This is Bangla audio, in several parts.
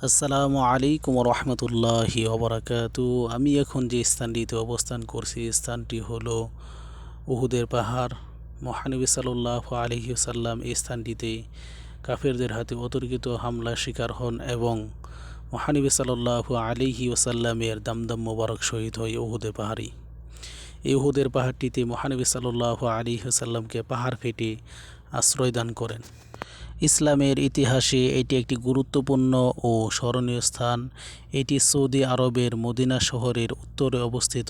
আসসালামু আলাইকুম রহমতুল্লাহি ওবরাকাতু। আমি এখন যে স্থানটিতে অবস্থান করছি, স্থানটি হলো উহুদের পাহাড়। মহানবী সাল্লাল্লাহু আলাইহি ওয়াসাল্লাম এই স্থানটিতে কাফেরদের হাতে অতর্কিত হামলার শিকার হন এবং মহানবী সাল্লাল্লাহু আলাইহি ওয়াসাল্লামের দামদাম মোবারক শহীদ হয় উহুদের পাহাড়ি। এই উহুদের পাহাড়টিতে মহানবী সাল্লাল্লাহু আলাইহি ওয়াসাল্লামকে পাহাড় ফেটে আশ্রয় দান করেন। ইসলামের ইতিহাসে এটি একটি গুরুত্বপূর্ণ ও স্মরণীয় স্থান। এটি সৌদি আরবের মদিনা শহরের উত্তরে অবস্থিত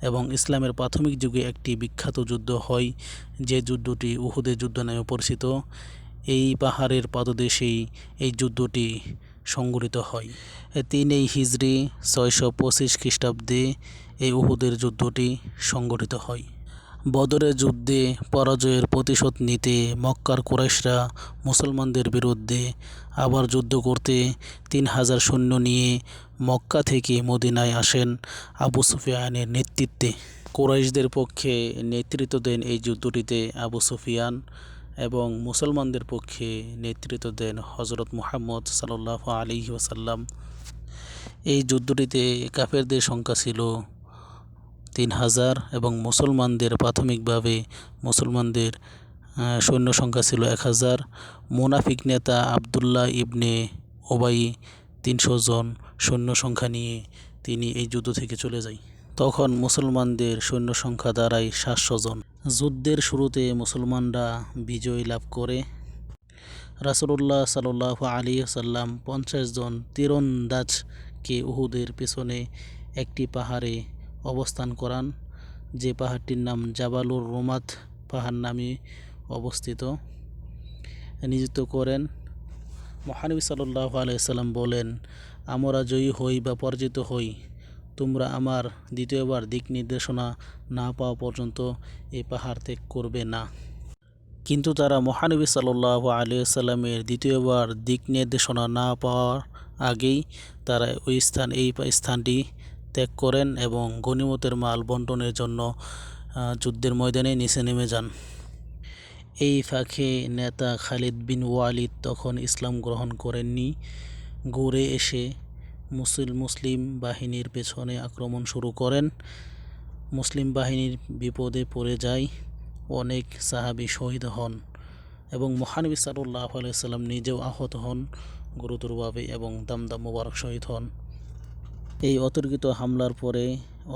এবং ইসলামের প্রাথমিক যুগে একটি বিখ্যাত যুদ্ধ হয়, যে যুদ্ধটি উহুদের যুদ্ধ নামে পরিচিত। এই পাহাড়ের পাদদেশেই এই যুদ্ধটি সংঘটিত হয়। ৩ হিজরি ৬২৫ খ্রিস্টাব্দে এই উহুদের যুদ্ধটি সংঘটিত হয়। বদরের যুদ্ধে পরাজয়ের প্রতিশোধ নিতে মক্কার কুরাইশরা মুসলমানদের বিরুদ্ধে আবার যুদ্ধ করতে ৩,০০০ সৈন্য নিয়ে মক্কা থেকে মদিনায় আসেন আবু সুফিয়ানের নেতৃত্বে। কুরাইশদের পক্ষে নেতৃত্ব দেন এই যুদ্ধটিতে আবু সুফিয়ান এবং মুসলমানদের পক্ষে নেতৃত্ব দেন হজরত মুহাম্মদ সাল্লাল্লাহু আলাইহি ওয়াসাল্লাম। এই যুদ্ধটিতে কাফেরদের সংখ্যা ছিল ৩,০০০ এবং মুসলমানদের প্রাথমিকভাবে মুসলমানদের সৈন্য সংখ্যা ছিল ১,০০০। মুনাফিক নেতা আবদুল্লাহ ইবনে উবাই ৩০০ জন সৈন্য সংখ্যা নিয়ে তিনি এই যুদ্ধ থেকে চলে যায়। তখন মুসলমানদের সৈন্য সংখ্যা দাঁড়ায় ৭০০ জন। যুদ্ধের শুরুতে মুসলমানরা বিজয় লাভ করে। রাসূলুল্লাহ সাল্লাল্লাহু আলাইহি ওয়াসাল্লাম ৫০ জন তীরন্দাজকে উহুদের পেছনে একটি পাহাড়ে অবস্থান করান, যে পাহাড়টির নাম জাবালুর রুমাত পাহাড় নামে অবস্থিত, নিযুক্ত করেন। মহানবী সাল্লাল্লাহু আলাইহি ওয়াসাল্লাম বলেন, আমরা জয়ী হই বা পরাজিত হই, তোমরা আমার দ্বিতীয়বার দিক নির্দেশনা না পাওয়া পর্যন্ত এই পাহাড় ত্যাগ করবে না। কিন্তু তারা মহানবী সাল্লাল্লাহু আলাইহি ওয়াসাল্লামের দ্বিতীয়বার দিক নির্দেশনা না পাওয়ার আগেই তারা এই স্থানটি ত্যাগ করেন এবং গনিমতের মাল বন্টনের জন্য যুদ্ধের ময়দানে নিচে নেমে যান। এই ফাঁকে নেতা খালিদ বিন ওয়ালিদ তখন ইসলাম গ্রহণ করেননি। ঘুরে এসে মুসলিম বাহিনীর পেছনে আক্রমণ শুরু করেন। মুসলিম বাহিনীর বিপদে পড়ে যায়, অনেক সাহাবী শহীদ হন এবং মহানবী সাল্লাল্লাহু আলাইহি ওয়াসাল্লাম নিজেও আহত হন গুরুতরভাবে এবং দামদাম মোবারক শহীদ হন। এই অতর্কিত হামলার পরে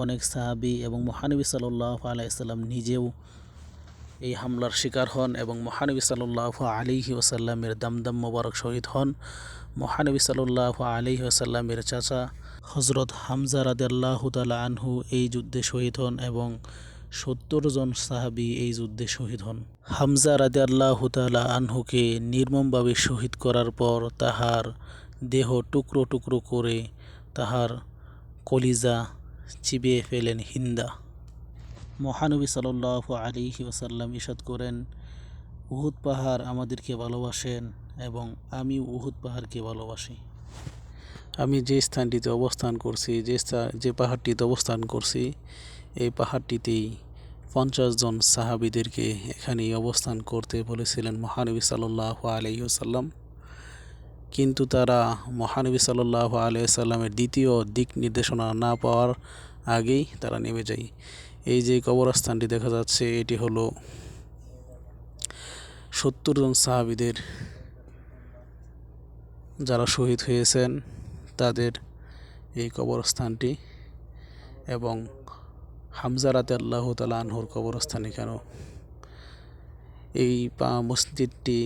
অনেক সাহাবী এবং মহানবী সাল্লাল্লাহু আলাইহি ওয়াসাল্লাম নিজেও এই হামলার শিকার হন এবং মহানবী সাল্লাল্লাহু আলাইহি ওয়াসাল্লামের দামদাম মোবারক শহীদ হন। মহানবী সাল্লাল্লাহু আলাইহি ওয়াসাল্লামের চাচা হযরত হামজা রাদিয়াল্লাহু তাআলা আনহু এই যুদ্ধে শহীদ হন এবং ৭০ জন সাহাবী এই যুদ্ধে শহীদ হন। হামজা রাদিয়াল্লাহু তাআলা আনহুকে নির্মমভাবে শহীদ করার পর তাহার দেহ টুকরো টুকরো করে তাহার কলিজা চিবিয়ে ফেলেন হিন্দা। মহানবী সাল্লাল্লাহু আলাইহি ওয়াসাল্লাম ইরশাদ করেন, উহুদ পাহাড় আমাদেরকে ভালোবাসেন এবং আমি উহুদ পাহাড়কে ভালোবাসি। আমি যে স্থানটিতে অবস্থান করছি, যে পাহাড়টিতে অবস্থান করছি, এই পাহাড়টিতেই ৫০ জন সাহাবীদেরকে এখানেই অবস্থান করতে বলেছিলেন মহানবী সাল্লাল্লাহু আলাইহি ওয়াসাল্লাম। কিন্তু তারা মহানবী সাল্লাল্লাহু আলাইহি ওয়াসাল্লামের দ্বিতীয় দিক নির্দেশনা না পাওয়ার আগেই তারা নেমে যায়। এই যে কবরস্থানটি দেখা যাচ্ছে, এটি হলো ৭০ জন সাহাবীদের যারা শহীদ হয়েছেন তাদের এই কবরস্থানটি, এবং হামজা রাদিয়াল্লাহু তাআলা আনহুর কবরস্থান এখানেও। এই মসজিদটি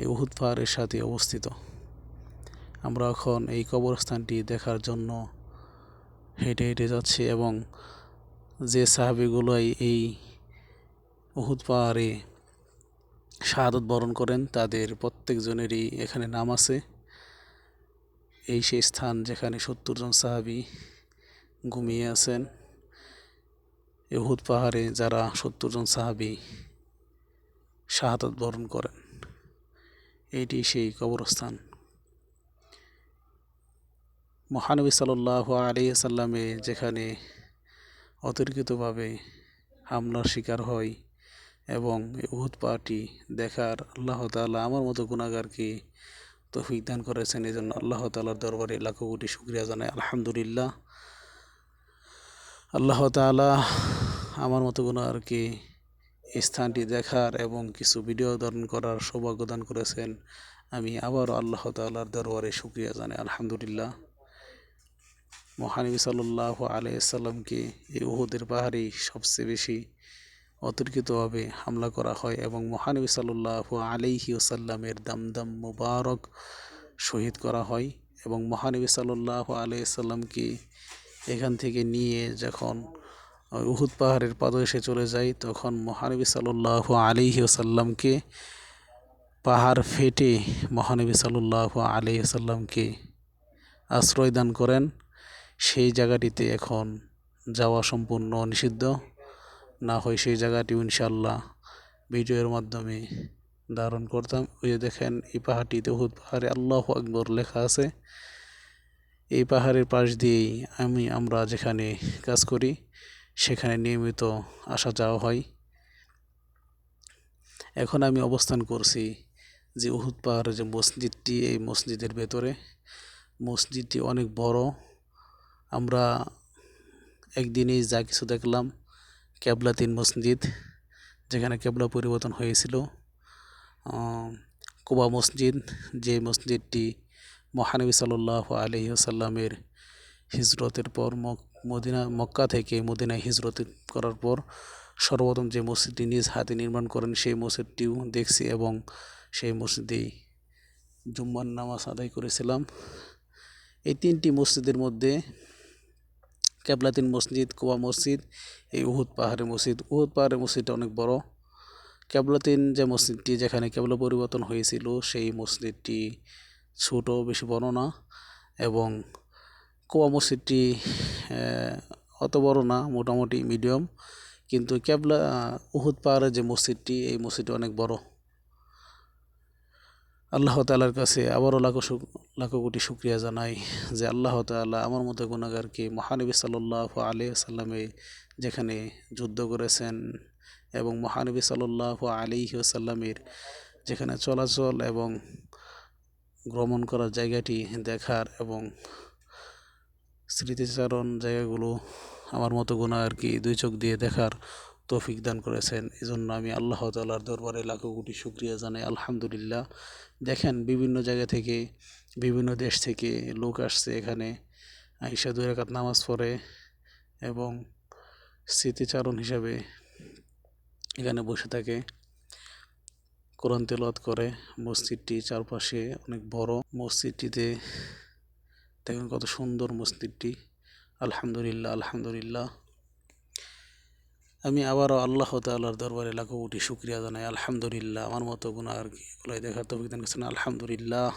এই উহুদ পাহাড়ের সাথে অবস্থিত। আমরা এখন এই কবরস্থানটি দেখার জন্য হেঁটে হেঁটে যাচ্ছি এবং যে সাহাবীগুলোই এই উহুদ পাহাড়ে শাহাদাত বরণ করেন তাদের প্রত্যেকজনেরই এখানে নাম আছে। এই সেই স্থান যেখানে ৭০ জন সাহাবী ঘুমিয়ে আছেন। উহুদ পাহাড়ে যারা ৭০ জন সাহাবী শাহাদাত বরণ করেন, এটি সেই কবরস্থান। মহানবী সাল্লাল্লাহু আলাইহি ওয়াসাল্লামে যেখানে অতর্কিতভাবে হামলার শিকার হয় এবং উহুদ পাহাড়টি দেখার আল্লাহ তাআলা আমার মতো গুনাহগারকে তৌফিক দান করেছেন। এই জন্য আল্লাহ তাআলার দরবারে লাখো কোটি শুকরিয়া জানাই আলহামদুলিল্লাহ। আল্লাহ তাআলা আমার মতো গুনাহগারকে এই স্থানটি দেখার এবং কিছু ভিডিও ধারণ করার সৌভাগ্য দান করেছেন। আমি আবারও আল্লাহ তাআলার দরবারে শুকরিয়া জানাই আলহামদুলিল্লাহ। মহানবী সাল্লাল্লাহু আলাইহি সাল্লামকে এই উহুদের পাহাড়েই সবচেয়ে বেশি অতর্কিতভাবে হামলা করা হয় এবং মহানবী সাল্লাল্লাহু আলাইহি ওয়াসাল্লামের দামদাম মুবারক শহীদ করা হয় এবং মহানবী সাল্লাল্লাহু আলাইহি সাল্লামকে এখান থেকে নিয়ে যখন উহুদ পাহাড়ের পাদদেশে চলে যায়, তখন মহানবী সাল্লাল্লাহু আলাইহি ওয়াসাল্লামকে পাহাড় ফেটে মহানবী সাল্লাল্লাহু আলাইহি ওয়াসাল্লামকে আশ্রয় দান করেন। সেই জায়গাটিতে এখন যাওয়া সম্পূর্ণ নিষিদ্ধ। না হয় সেই জায়গাটিও ইনশাআল্লাহ ভিডিওর মাধ্যমে ধারণ করতাম। ওই যে দেখেন, এই পাহাড়টিতে উহুদ পাহাড়ে আল্লাহু আকবার লেখা আছে। এই পাহাড়ের পাশ দিয়েই আমরা যেখানে কাজ করি সেখানে নিয়মিত আসা যাওয়া হয়। এখন আমি অবস্থান করছি যে উহুদ পাহাড়ের যে মসজিদটি, এই মসজিদের ভেতরে। মসজিদটি অনেক বড়। আমরা একদিনেই যা কিছু দেখলাম, কেবলাতীন মসজিদ, যেখানে কেবলা পরিবর্তন হয়েছিল। কুবা মসজিদ, যে মসজিদটি মহানবী সাল্লাল্লাহু আলাইহি ওয়াসাল্লামের হিজরতের পর মক্কা থেকে মদিনায় হিজরত করার পর সর্বপ্রথম যে মসজিদটি নিজ হাতে নির্মাণ করেন, সেই মসজিদটিও দেখছি এবং সেই মসজিদেই জুম্মার নামাজ আদায় করেছিলাম। এই তিনটি মসজিদের মধ্যে কেবলাতীন মসজিদ, কুবা মসজিদ, এই উহুদ পাহাড়ের মসজিদ। উহুদ পাহাড়ের মসজিদটা অনেক বড়। কেবলাতীন যে মসজিদটি, যেখানে কেবলা পরিবর্তন হয়েছিল, সেই মসজিদটি ছোট, বেশি বড় না। এবং কুবা মসজিদটি অত বড় না, মোটামুটি মিডিয়াম। কিন্তু উহুদ পাহাড়ের যে মসজিদটি, এই মসজিদটি অনেক বড়। আল্লাহ তাআলার কাছে আবারও লাখো কোটি শুকরিয়া জানাই যে আল্লাহ তাআলা আমার মতো গুনাহগারকে মহানবী সাল্লাল্লাহু আলাইহি ওয়াসাল্লামে যেখানে যুদ্ধ করেছেন এবং মহানবী সাল্লাল্লাহু আলাইহি ওয়াসাল্লামের যেখানে চলাচল এবং ভ্রমণ করার জায়গাটি দেখার এবং স্মৃতিচারণ জায়গাগুলো আমার মতো গুনাহগারকে দুই চোখ দিয়ে দেখার তৌফিক দান করেছেন। এজন্য আমি আল্লাহ তাআলার দরবারে লাখো কোটি শুকরিয়া জানাই আলহামদুলিল্লাহ। দেখেন, বিভিন্ন জায়গা থেকে, বিভিন্ন দেশ থেকে লোক আসছে এখানে, আইসা 2 রাকাত নামাজ পড়ে এবং স্মৃতিচারণ হিসাবে এখানে বসে থাকে, কোরআন তেলাওয়াত করে। মসজিদটি চারপাশে অনেক বড়। মসজিদটিতে দেখেন কত সুন্দর মসজিদটি। আলহামদুলিল্লাহ, আলহামদুলিল্লাহ। আমি আবারও আল্লাহ তাআলার দরবারে লাখো কোটি শুকরিয়া জানাই আলহামদুলিল্লাহ। আমার মতো গুনাহগারকে এগুলো দেখার তৌফিক দান করেছেন আলহামদুলিল্লাহ।